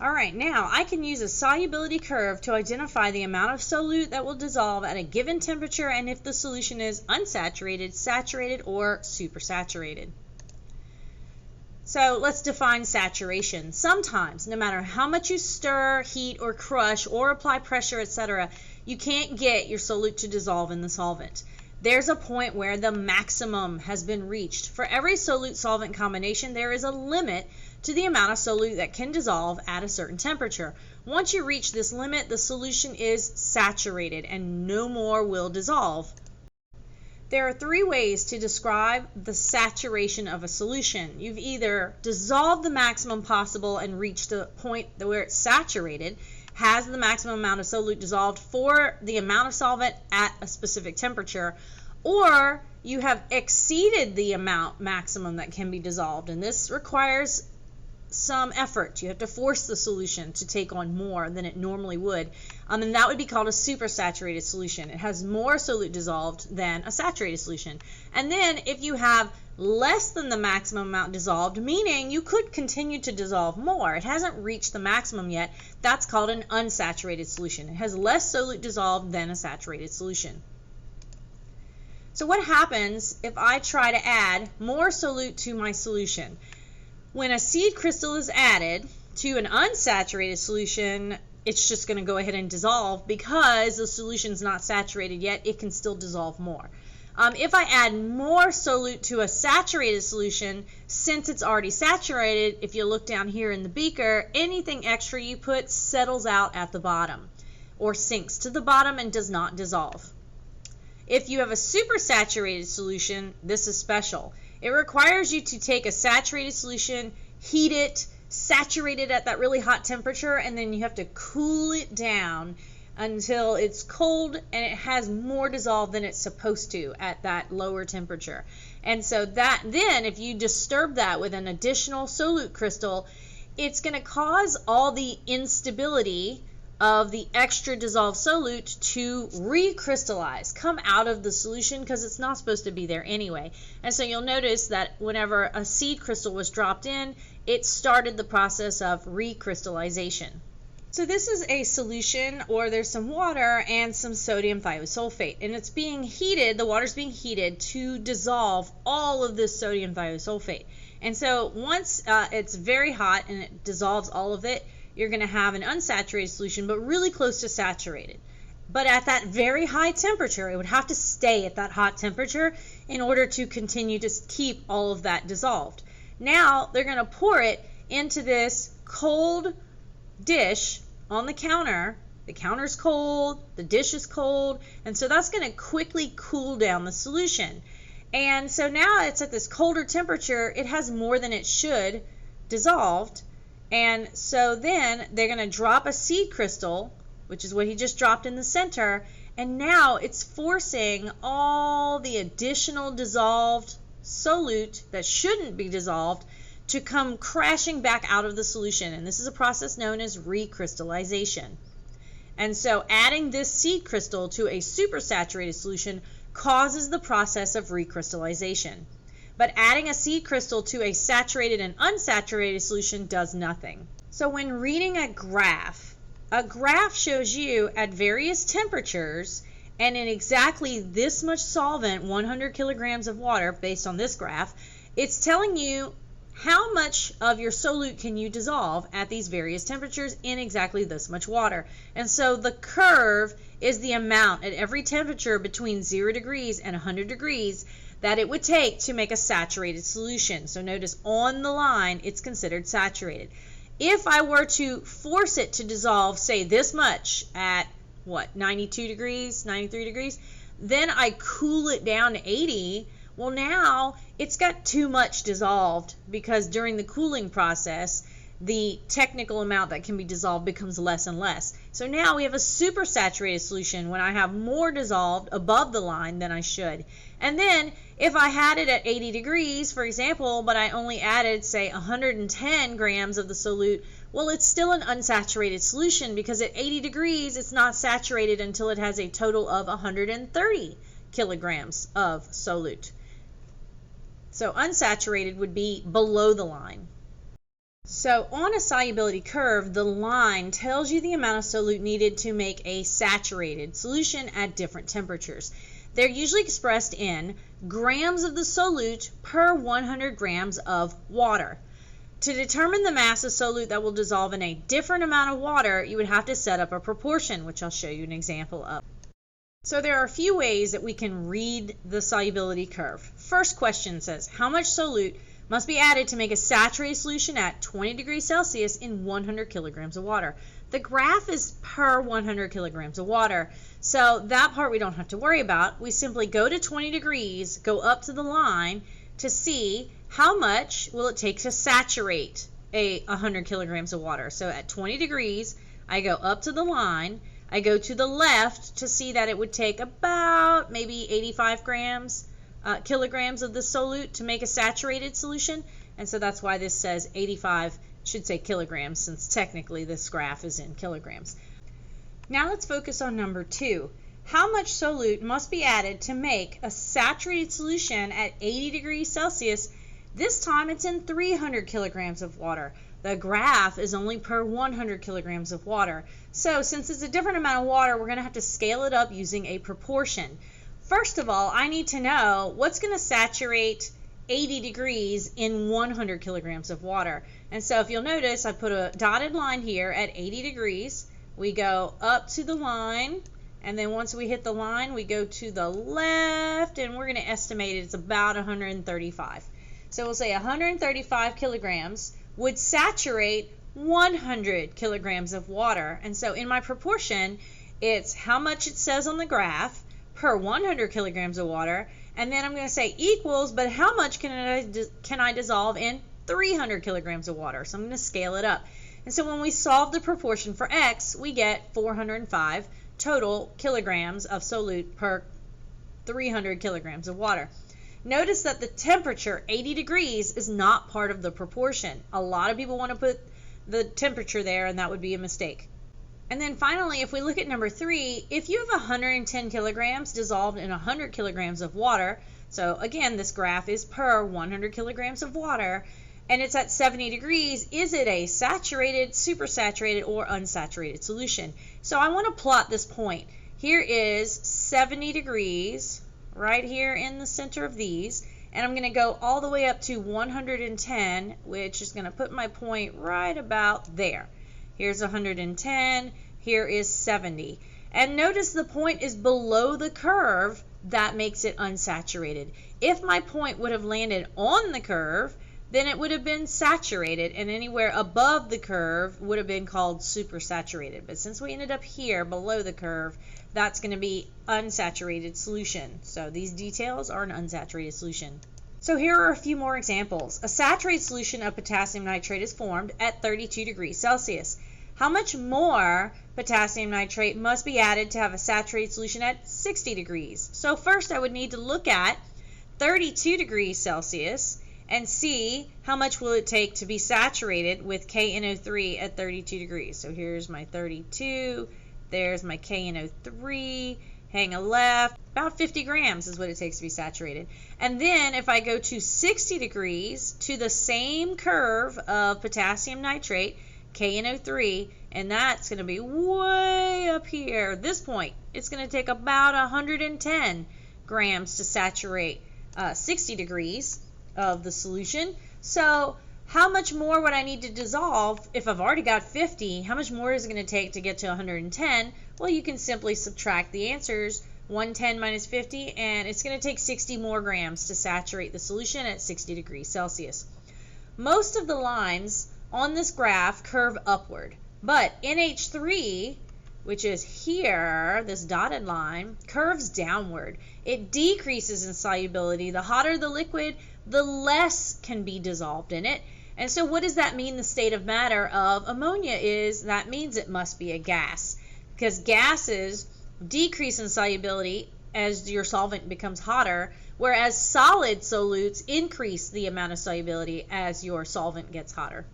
All right, now I can use a solubility curve to identify the amount of solute that will dissolve at a given temperature and if the solution is unsaturated, saturated, or supersaturated. So let's define saturation. Sometimes, no matter how much you stir, heat, or crush, or apply pressure, etc., you can't get your solute to dissolve in the solvent. There's a point where the maximum has been reached. For every solute-solvent combination, there is a limit to the amount of solute that can dissolve at a certain temperature. Once you reach this limit, the solution is saturated and no more will dissolve. There are three ways to describe the saturation of a solution. You've either dissolved the maximum possible and reached the point where it's saturated, has the maximum amount of solute dissolved for the amount of solvent at a specific temperature, or you have exceeded the amount maximum that can be dissolved, and this requires some effort. You have to force the solution to take on more than it normally would, and that would be called a supersaturated solution. It has more solute dissolved than a saturated solution. And then if you have less than the maximum amount dissolved, meaning you could continue to dissolve more, it hasn't reached the maximum yet, that's called an unsaturated solution. It has less solute dissolved than a saturated solution. So what happens if I try to add more solute to my solution? When a seed crystal is added to an unsaturated solution, it's just going to go ahead and dissolve because the solution is not saturated yet. It can still dissolve more. If I add more solute to a saturated solution, since it's already saturated, if you look down here in the beaker, anything extra you put settles out at the bottom or sinks to the bottom and does not dissolve. If you have a supersaturated solution, this is special. It requires you to take a saturated solution, heat it, saturate it at that really hot temperature, and then you have to cool it down until it's cold and it has more dissolved than it's supposed to at that lower temperature. And so that then if you disturb that with an additional solute crystal, it's going to cause all the instability of the extra dissolved solute to recrystallize, come out of the solution because it's not supposed to be there anyway. And so you'll notice that whenever a seed crystal was dropped in, it started the process of recrystallization. So this is a solution, or there's some water and some sodium thiosulfate, and it's being heated, the water's being heated to dissolve all of this sodium thiosulfate. And so once it's very hot and it dissolves all of it, you're going to have an unsaturated solution, but really close to saturated. But at that very high temperature, it would have to stay at that hot temperature in order to continue to keep all of that dissolved. Now they're going to pour it into this cold dish on the counter. The counter's cold, the dish is cold, and so that's going to quickly cool down the solution. And so now it's at this colder temperature, it has more than it should dissolved. And so then they're going to drop a seed crystal, which is what he just dropped in the center, and now it's forcing all the additional dissolved solute that shouldn't be dissolved to come crashing back out of the solution. And this is a process known as recrystallization. And so adding this seed crystal to a supersaturated solution causes the process of recrystallization. But adding a seed crystal to a saturated and unsaturated solution does nothing. So when reading a graph shows you at various temperatures and in exactly this much solvent, 100 kilograms of water based on this graph, it's telling you how much of your solute can you dissolve at these various temperatures in exactly this much water. And so the curve is the amount at every temperature between 0 degrees and 100 degrees that it would take to make a saturated solution. So notice on the line it's considered saturated. If I were to force it to dissolve, say this much at what, 92 degrees, 93 degrees, then I cool it down to 80, well now it's got too much dissolved because during the cooling process the technical amount that can be dissolved becomes less and less. So now we have a supersaturated solution when I have more dissolved above the line than I should. And then if I had it at 80 degrees, for example, but I only added, say, 110 grams of the solute, well, it's still an unsaturated solution because at 80 degrees it's not saturated until it has a total of 130 kilograms of solute. So unsaturated would be below the line. So on a solubility curve, the line tells you the amount of solute needed to make a saturated solution at different temperatures. They're usually expressed in grams of the solute per 100 grams of water. To determine the mass of solute that will dissolve in a different amount of water, you would have to set up a proportion, which I'll show you an example of. So there are a few ways that we can read the solubility curve. First question says, how much solute must be added to make a saturated solution at 20 degrees Celsius in 100 kilograms of water? The graph is per 100 kilograms of water, so that part we don't have to worry about. We simply go to 20 degrees, go up to the line to see how much will it take to saturate 100 kilograms of water. So at 20 degrees, I go up to the line, I go to the left to see that it would take about maybe 85 kilograms of the solute to make a saturated solution, and so that's why this says 85, should say kilograms, since technically this graph is in kilograms. Now let's focus on number 2. How much solute must be added to make a saturated solution at 80 degrees Celsius? This time it's in 300 kilograms of water. The graph is only per 100 kilograms of water. So since it's a different amount of water, we're going to have to scale it up using a proportion. First of all, I need to know what's going to saturate 80 degrees in 100 kilograms of water. And so if you'll notice, I put a dotted line here at 80 degrees. We go up to the line, and then once we hit the line, we go to the left, and we're going to estimate it's about 135. So we'll say 135 kilograms would saturate 100 kilograms of water. And so in my proportion, it's how much it says on the graph per 100 kilograms of water, and then I'm going to say equals, but how much can I dissolve in 300 kilograms of water? So I'm going to scale it up. And so when we solve the proportion for x, we get 405 total kilograms of solute per 300 kilograms of water. Notice that the temperature, 80 degrees, is not part of the proportion. A lot of people want to put the temperature there, and that would be a mistake. And then finally, if we look at number 3, if you have 110 kilograms dissolved in 100 kilograms of water, so again, this graph is per 100 kilograms of water, and it's at 70 degrees, is it a saturated, supersaturated, or unsaturated solution? So I want to plot this point. Here is 70 degrees, right here in the center of these, and I'm going to go all the way up to 110, which is going to put my point right about there. Here's 110, here is 70. And notice the point is below the curve. That makes it unsaturated. If my point would have landed on the curve, then it would have been saturated, and anywhere above the curve would have been called supersaturated. But since we ended up here below the curve, that's going to be unsaturated solution. So these details are an unsaturated solution. So here are a few more examples. A saturated solution of potassium nitrate is formed at 32 degrees Celsius. How much more potassium nitrate must be added to have a saturated solution at 60 degrees? So first I would need to look at 32 degrees Celsius and see how much will it take to be saturated with KNO3 at 32 degrees. So here's my 32, there's my KNO3, hang a left, about 50 grams is what it takes to be saturated. And then if I go to 60 degrees to the same curve of potassium nitrate, KNO3, and that's going to be way up here. This point, it's going to take about 110 grams to saturate 60 degrees of the solution. So how much more would I need to dissolve if I've already got 50? How much more is it going to take to get to 110? Well, you can simply subtract the answers, 110 minus 50, and it's going to take 60 more grams to saturate the solution at 60 degrees Celsius. Most of the lines on this graph curve upward, but NH3, which is here, this dotted line, curves downward. It decreases in solubility. The hotter the liquid, the less can be dissolved in it. And so what does that mean the state of matter of ammonia is? That means it must be a gas, because gases decrease in solubility as your solvent becomes hotter, whereas solid solutes increase the amount of solubility as your solvent gets hotter.